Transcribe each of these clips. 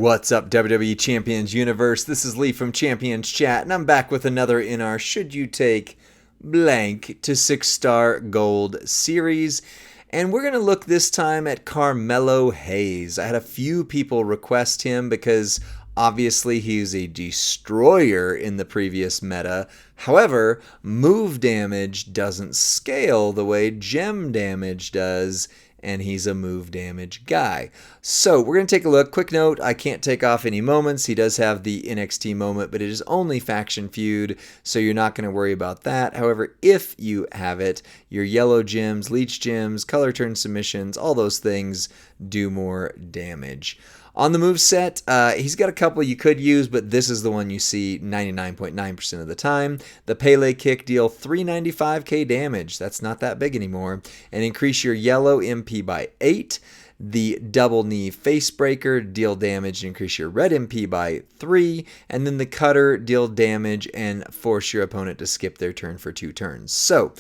What's up, WWE Champions Universe? This is Lee from Champions Chat, and I'm back with another in our Should You Take Blank to 6-Star Gold series. And we're going to look this time at Carmelo Hayes. I had a few people request him because obviously he's a destroyer in the previous meta. However, move damage doesn't scale the way gem damage does, and he's a move damage guy. So we're going to take a look. Quick note, I can't take off any moments. He does have the NXT moment, but it is only faction feud, so you're not going to worry about that. However, if you have it, your yellow gems, leech gems, color turn submissions, all those things do more damage. On the moveset, he's got a couple you could use, but this is the one you see 99.9% of the time. The Pele kick, deal 395k damage. That's not that big anymore. And increase your yellow MP by 8. The double knee face breaker, deal damage and increase your red MP by 3. And then the cutter, deal damage and force your opponent to skip their turn for 2 turns. So,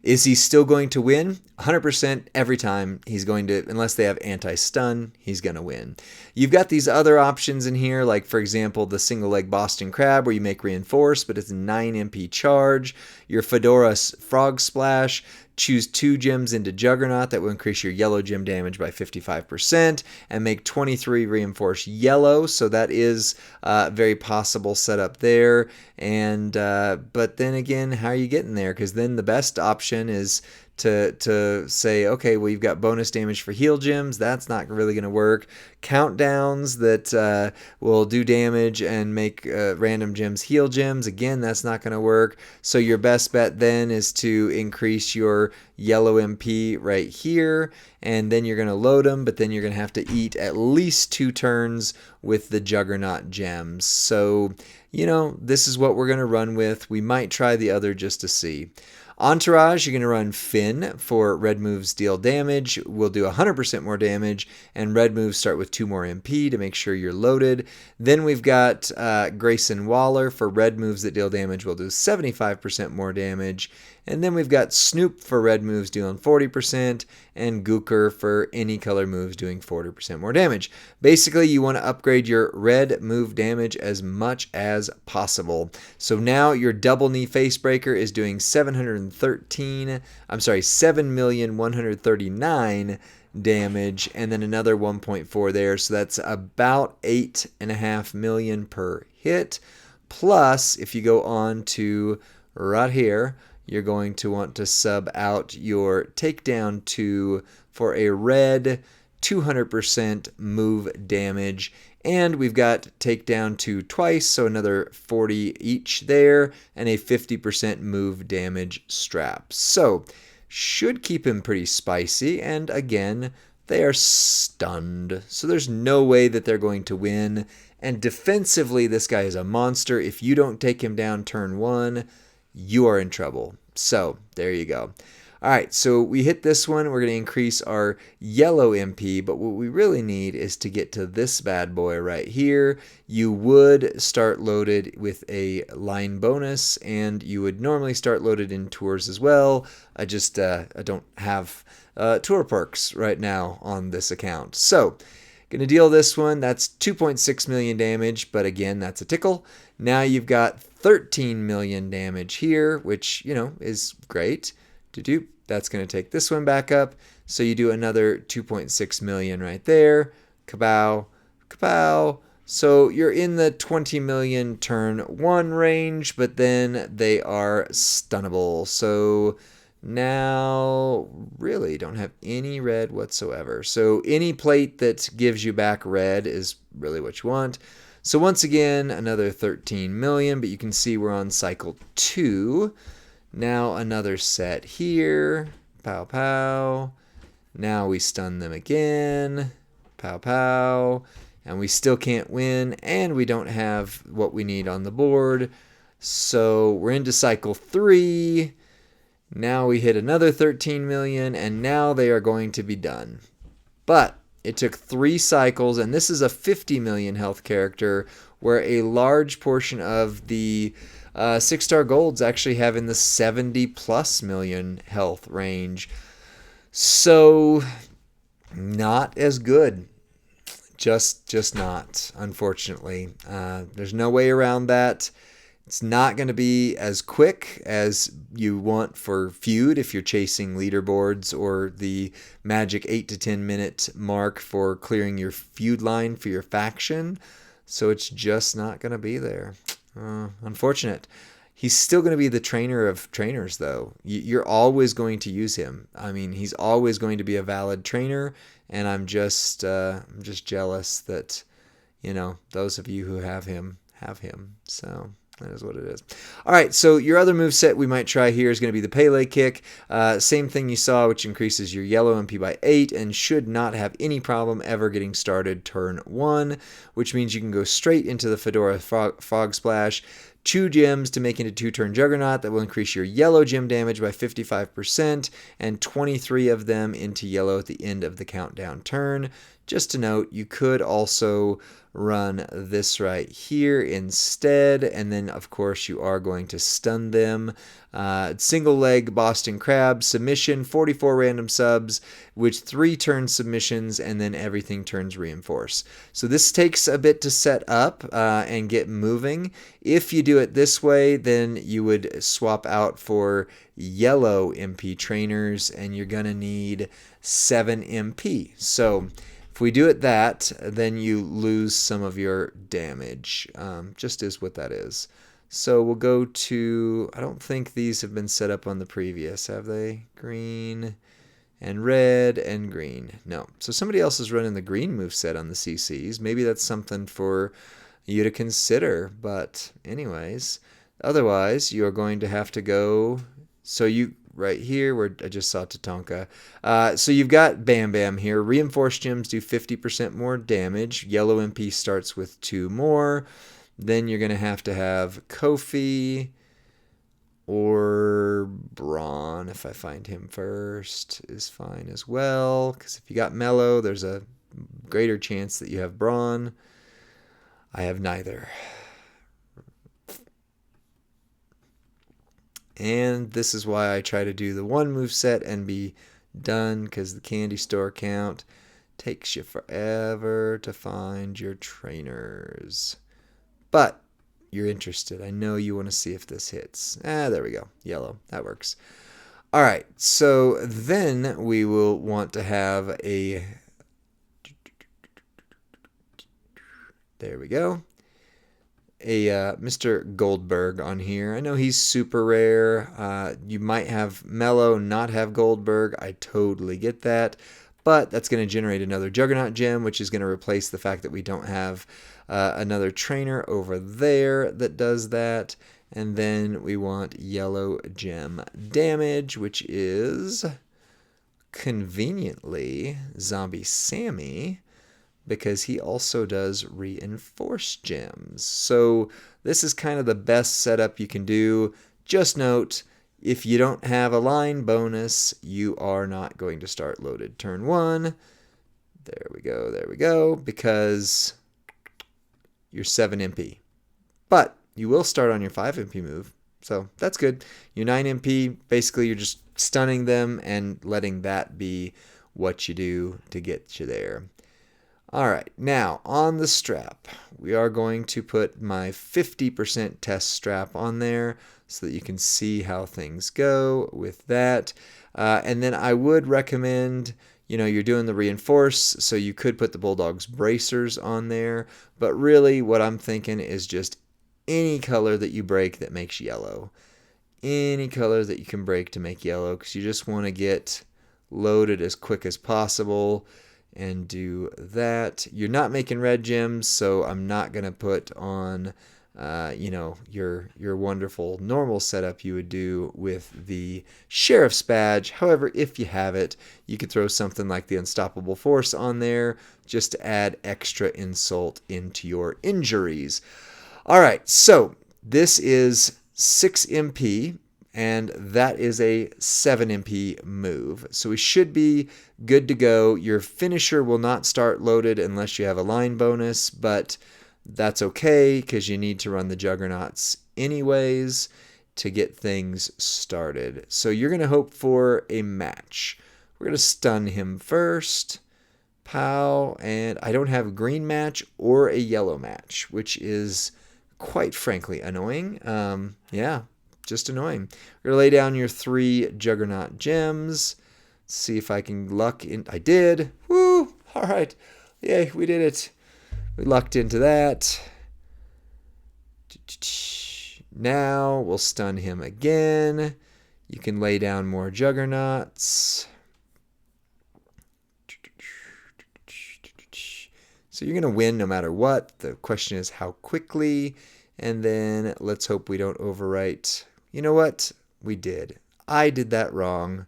is he still going to win? 100% every time he's going to, unless they have anti-stun, he's going to win. You've got these other options in here, like for example, the single leg Boston Crab where you make reinforce, but it's a 9 MP charge. Your Fedora Frog Splash, choose 2 gems into Juggernaut that will increase your yellow gem damage by 55% and make 23 reinforce yellow. So that is a very possible setup there. And but then again, how are you getting there? Because then the best option is to say, okay, well, you've got bonus damage for heal gems. That's not really going to work. Countdowns that will do damage and make random gems heal gems. Again, that's not going to work. So your best bet then is to increase your yellow MP right here, and then you're going to load them, but then you're going to have to eat at least 2 turns with the Juggernaut gems. So, you know, this is what we're going to run with. We might try the other just to see. Entourage, you're going to run Finn for red moves deal damage. We'll do 100% more damage, and red moves start with 2 more MP to make sure you're loaded. Then we've got Grayson Waller for red moves that deal damage. We'll do 75% more damage. And then we've got Snoop for red moves dealing 40%, and Gooker for any color moves doing 40% more damage. Basically, you want to upgrade your red move damage as much as possible. So now your double knee face breaker is doing 7,139 damage, and then another 1.4 there. So that's about 8.5 million per hit. Plus, if you go on to right here, you're going to want to sub out your takedown 2 for a red 200% move damage. And we've got takedown 2 twice, so another 40 each there, and a 50% move damage strap. So, should keep him pretty spicy, and again, they are stunned. So there's no way that they're going to win. And defensively, this guy is a monster. If you don't take him down turn 1, you are in trouble. So, there you go. Alright, so we hit this one. We're going to increase our yellow MP, but what we really need is to get to this bad boy right here. You would start loaded with a line bonus, and you would normally start loaded in tours as well. I don't have tour perks right now on this account. So, going to deal this one. That's 2.6 million damage, but again, that's a tickle. Now you've got 13 million damage here, which, you know, is great. That's going to take this one back up. So you do another 2.6 million right there. Kabow, kabow. So you're in the 20 million turn 1 range, but then they are stunnable. So now really don't have any red whatsoever. So any plate that gives you back red is really what you want. So once again, another 13 million, but you can see we're on cycle 2. Now another set here. Pow, pow. Now we stun them again. Pow, pow. And we still can't win, and we don't have what we need on the board. So we're into cycle 3. Now we hit another 13 million, and now they are going to be done. But it took 3 cycles, and this is a 50 million health character where a large portion of the 6-star golds actually have in the 70 plus million health range. So not as good. Just not, unfortunately. There's no way around that. It's not going to be as quick as you want for feud if you're chasing leaderboards or the magic 8 to 10 minute mark for clearing your feud line for your faction. So it's just not going to be there. Unfortunate. He's still going to be the trainer of trainers, though. You're always going to use him. I mean, he's always going to be a valid trainer, and I'm just jealous that, those of you who have him have him. So that is what it is. All right, so your other moveset we might try here is going to be the Pele kick. Same thing you saw, which increases your yellow MP by 8 and should not have any problem ever getting started turn 1, which means you can go straight into the Fedora Fog Splash. 2 gems to make into 2-turn Juggernaut that will increase your yellow gem damage by 55% and 23 of them into yellow at the end of the countdown turn. Just to note, you could also run this right here instead, and then of course you are going to stun them. Single leg Boston Crab submission, 44 random subs with 3 turn submissions, and then everything turns reinforce. So this takes a bit to set up and get moving. If you do it this way, then you would swap out for yellow MP trainers, and you're gonna need 7 MP. So if we do it that, then you lose some of your damage. Just is what that is. So we'll go to, I don't think these have been set up on the previous, have they? Green and red and green. No. So somebody else is running the green moveset on the CCs. Maybe that's something for you to consider. But anyways, otherwise you're going to have to go, so you, right here where I just saw Tatanka. So you've got Bam Bam here. Reinforced gems do 50% more damage. Yellow MP starts with 2 more. Then you're going to have Kofi or Braun, if I find him first, is fine as well. Because if you got Mello, there's a greater chance that you have Braun. I have neither. And this is why I try to do the one moveset and be done, because the candy store count takes you forever to find your trainers. But you're interested. I know you want to see if this hits. There we go. Yellow. That works. All right. So then we will want to have a... There we go. A Mr. Goldberg on here. I know he's super rare. You might have Mello, not have Goldberg. I totally get that. But that's going to generate another Juggernaut gem, which is going to replace the fact that we don't have another trainer over there that does that. And then we want yellow gem damage, which is conveniently Zombie Sammy, because he also does reinforced gems. So this is kind of the best setup you can do. Just note, if you don't have a line bonus, you are not going to start loaded turn 1. There we go, because you're 7 MP. But you will start on your 5 MP move, so that's good. Your 9 MP, basically you're just stunning them and letting that be what you do to get you there. All right, now on the strap, we are going to put my 50% test strap on there so that you can see how things go with that. And then I would recommend, you're doing the reinforce, so you could put the Bulldog's bracers on there. But really what I'm thinking is just any color that you break that makes yellow. Any color that you can break to make yellow, because you just want to get loaded as quick as possible and do that. You're not making red gems, so I'm not going to put on your wonderful normal setup you would do with the Sheriff's Badge. However, if you have it, you could throw something like the Unstoppable Force on there just to add extra insult into your injuries. All right, so this is 6 MP, and that is a 7 MP move. So we should be good to go. Your finisher will not start loaded unless you have a line bonus, but that's okay because you need to run the Juggernauts anyways to get things started. So you're going to hope for a match. We're going to stun him first Pow, and I don't have a green match or a yellow match, which is quite frankly annoying. Yeah, just annoying. We're going to lay down your 3 Juggernaut gems. See if I can luck in. I did. Woo! All right. Yay, we did it. We lucked into that. Now we'll stun him again. You can lay down more Juggernauts. So you're going to win no matter what. The question is how quickly. And then let's hope we don't overwrite. You know what? We did. I did that wrong.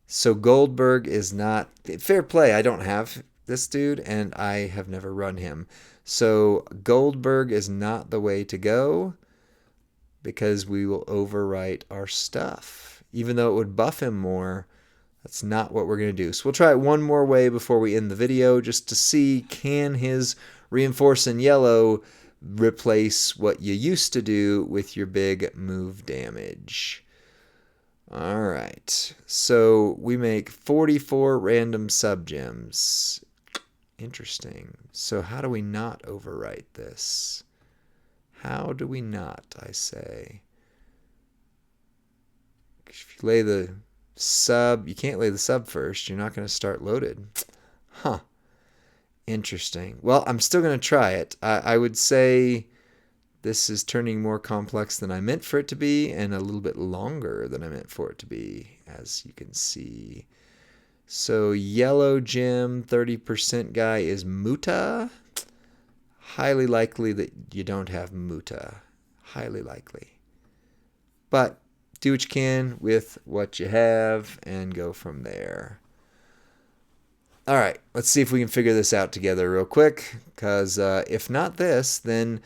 So Goldberg is not... Fair play. I don't have this dude, and I have never run him. So Goldberg is not the way to go because we will overwrite our stuff. Even though it would buff him more, that's not what we're going to do. So we'll try it one more way before we end the video just to see, can his Reinforce in Yellow replace what you used to do with your big move damage. All right. So we make 44 random sub-gems. Interesting. So how do we not overwrite this? How do we not, I say? If you lay the sub, you can't lay the sub first. You're not going to start loaded. Huh. Interesting. Well, I'm still going to try it. I would say this is turning more complex than I meant for it to be and a little bit longer than I meant for it to be, as you can see. So yellow gem, 30% guy is Muta. Highly likely that you don't have Muta. Highly likely. But do what you can with what you have and go from there. All right, let's see if we can figure this out together real quick, because if not this, then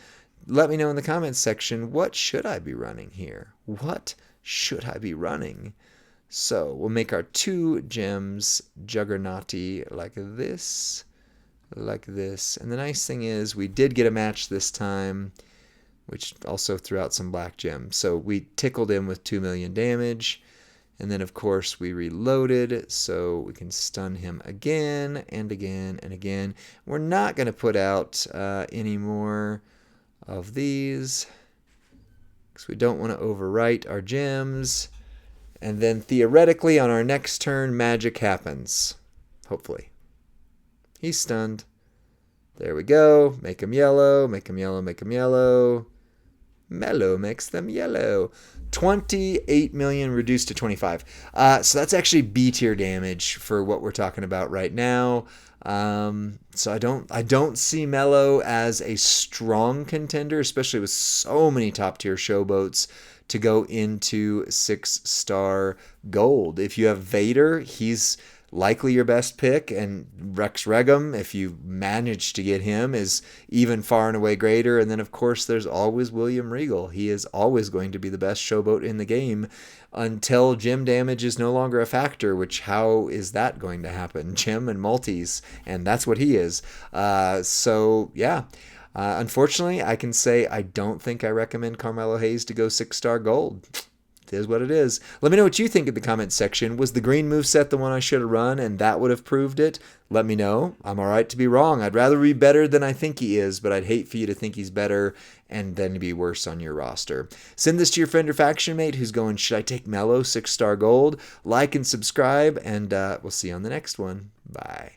let me know in the comments section, what should I be running here? What should I be running? So we'll make our 2 gems Juggernauty like this. And the nice thing is we did get a match this time, which also threw out some black gems. So we tickled him with 2 million damage. And then, of course, we reloaded so we can stun him again and again and again. We're not going to put out any more of these because we don't want to overwrite our gems. And then, theoretically, on our next turn, magic happens. Hopefully. He's stunned. There we go. Make him yellow. Make him yellow. Make him yellow. Mellow makes them yellow. 28 million reduced to 25. So that's actually B tier damage for what we're talking about right now. So I don't see Mellow as a strong contender, especially with so many top tier showboats to go into 6-star gold. If you have Vader, he's likely your best pick, and Rex Regum, if you manage to get him, is even far and away greater. And then, of course, there's always William Regal. He is always going to be the best showboat in the game until gem damage is no longer a factor, which how is that going to happen? Gem and multis, and that's what he is. So, yeah. Unfortunately, I can say I don't think I recommend Carmelo Hayes to go 6-star gold. It is what it is. Let me know what you think in the comments section. Was the green moveset the one I should have run and that would have proved it? Let me know. I'm all right to be wrong. I'd rather be better than I think he is, but I'd hate for you to think he's better and then be worse on your roster. Send this to your friend or faction mate who's going, should I take Mellow 6-star gold? Like and subscribe, and we'll see you on the next one. Bye.